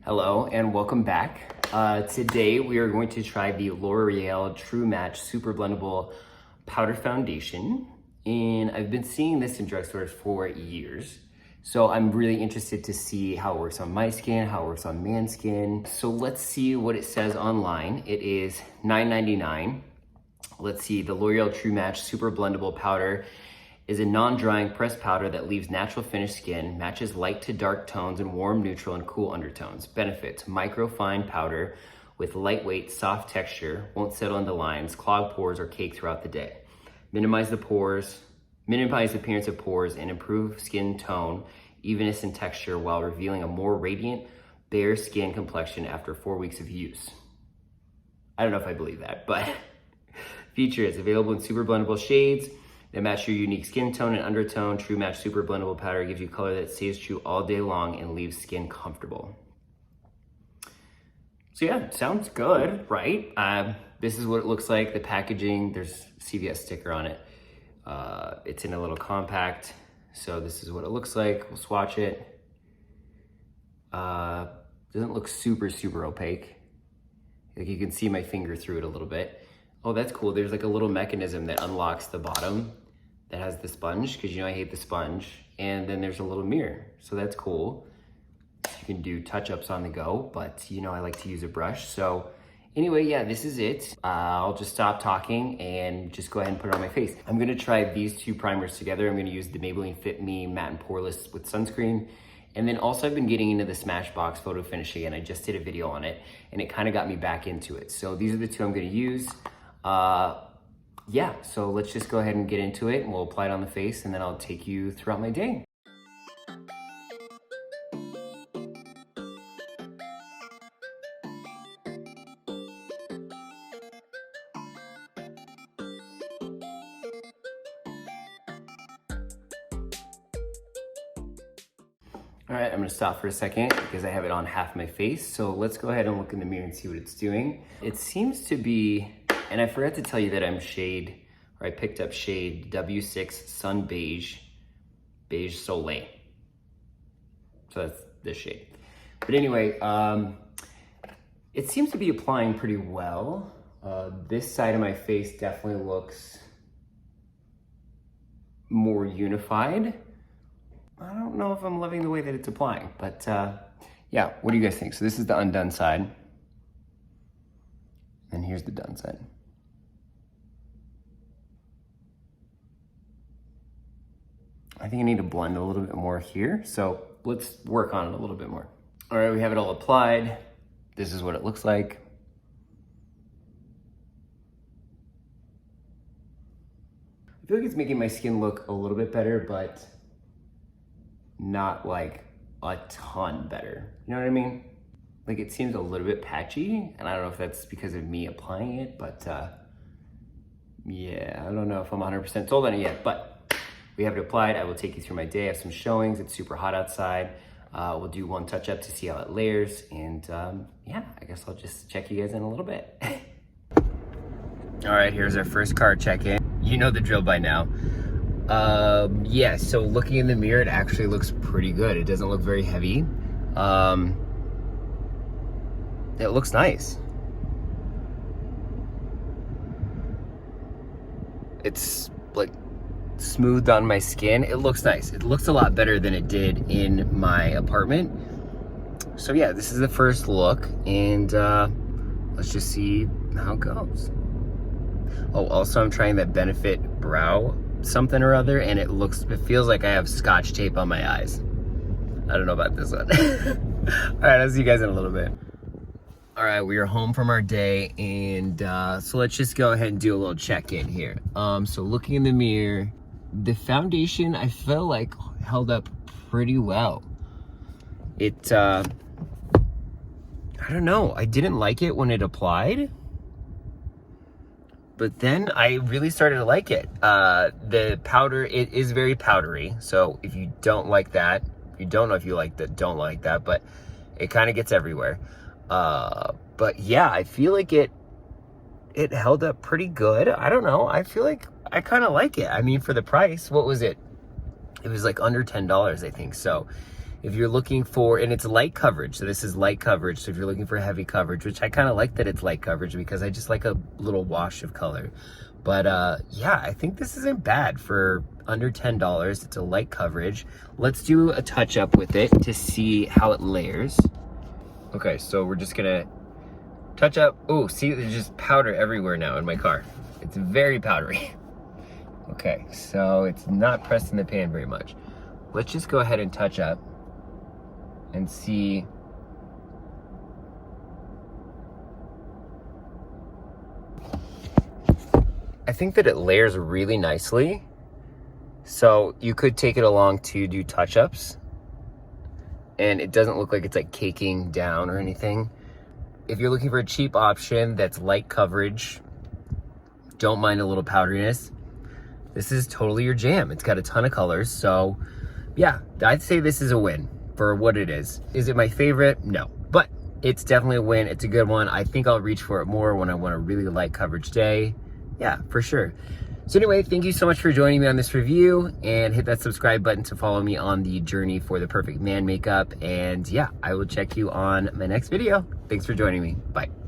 Hello and welcome back. Today we are going to try the L'Oreal True Match Super Blendable Powder Foundation. And I've been seeing this in drugstores for years. So I'm really interested to see how it works on my skin, how it works on man's skin. So let's see what it says online. It is $9.99. Let's see, the L'Oreal True Match Super Blendable Powder is a non-drying pressed powder that leaves natural finished skin, matches light to dark tones and warm, neutral, and cool undertones. Benefits: micro-fine powder with lightweight, soft texture, won't settle into lines, clog pores, or cake throughout the day. Minimize the appearance of pores, and improve skin tone, evenness, and texture while revealing a more radiant, bare skin complexion after 4 weeks of use. I don't know if I believe that, but features: available in super blendable shades that match your unique skin tone and undertone. True Match Super Blendable Powder gives you color that stays true all day long and leaves skin comfortable. So yeah, it sounds good, right? This is what it looks like. The packaging, there's a CVS sticker on it. It's in a little compact. So this is what it looks like. We'll swatch it. Doesn't look super opaque. Like you can see my finger through it a little bit. Oh, that's cool. There's like a little mechanism that unlocks the bottom that has the sponge, because you know I hate the sponge. And then there's a little mirror, so that's cool. You can do touch-ups on the go, but you know I like to use a brush. So anyway, yeah, this is it. I'll just stop talking and just go ahead and put it on my face. I'm gonna try these two primers together. I'm gonna use the Maybelline Fit Me Matte and Poreless with sunscreen. And then also I've been getting into the Smashbox photo finishing, and I just did a video on it, and it kind of got me back into it. So these are the two I'm gonna use. Yeah, so let's just go ahead and get into it, and we'll apply it on the face, and then I'll take you throughout my day. All right, I'm gonna stop for a second because I have it on half my face. So let's go ahead and look in the mirror and see what it's doing. It seems to be, and I forgot to tell you that I picked up shade W6 Sun Beige Soleil. So that's this shade. But anyway, it seems to be applying pretty well. This side of my face definitely looks more unified. I don't know if I'm loving the way that it's applying, but yeah, what do you guys think? So this is the undone side, and here's the done side. I think I need to blend a little bit more here, so let's work on it a little bit more. All right, we have it all applied. This is what it looks like. I feel like it's making my skin look a little bit better, but not like a ton better. You know what I mean? Like it seems a little bit patchy, and I don't know if that's because of me applying it, but yeah, I don't know if I'm 100% sold on it yet, but we have it applied. I will take you through my day. I have some showings. It's super hot outside. We'll do one touch up to see how it layers, and yeah, I guess I'll just check you guys in a little bit. All right, here's our first car check-in. You know the drill by now. Yeah, so looking in the mirror, it actually looks pretty good. It doesn't look very heavy. It looks nice. It's like smoothed on my skin. It looks nice. It looks a lot better than it did in my apartment. So yeah, this is the first look, and let's just see how it goes. Oh, also I'm trying that Benefit brow something or other, and it feels like I have Scotch tape on my eyes. I don't know about this one. All right, I'll see you guys in a little bit. All right, we are home from our day, and so let's just go ahead and do a little check-in here. So looking in the mirror, the foundation I feel like held up pretty well. It, I don't know, I didn't like it when it applied, but then I really started to like it. The powder, it is very powdery. So if you don't like that, you don't know if you like that, don't like that, but it kind of gets everywhere. But yeah, I feel like it held up pretty good. I don't know. I feel like I kind of like it. I mean, for the price, what was it? It was like under $10, I think. So If you're looking for, and it's light coverage, so this is light coverage. So if you're looking for heavy coverage, which I kind of like that it's light coverage because I just like a little wash of color. But yeah, I think this isn't bad for under $10. It's a light coverage. Let's do a touch up with it to see how it layers. Okay, so we're just gonna touch up. Oh, see, there's just powder everywhere now in my car. It's very powdery. Okay, so it's not pressed in the pan very much. Let's just go ahead and touch up and see. I think that it layers really nicely. So you could take it along to do touch-ups and it doesn't look like it's like caking down or anything. If you're looking for a cheap option that's light coverage, don't mind a little powderiness, this is totally your jam. It's got a ton of colors. So yeah, I'd say this is a win for what it is. Is it my favorite? No, but it's definitely a win. It's a good one. I think I'll reach for it more when I want a really light coverage day. Yeah, for sure. So anyway, thank you so much for joining me on this review, and hit that subscribe button to follow me on the journey for the perfect man makeup. And yeah, I will check you on my next video. Thanks for joining me. Bye.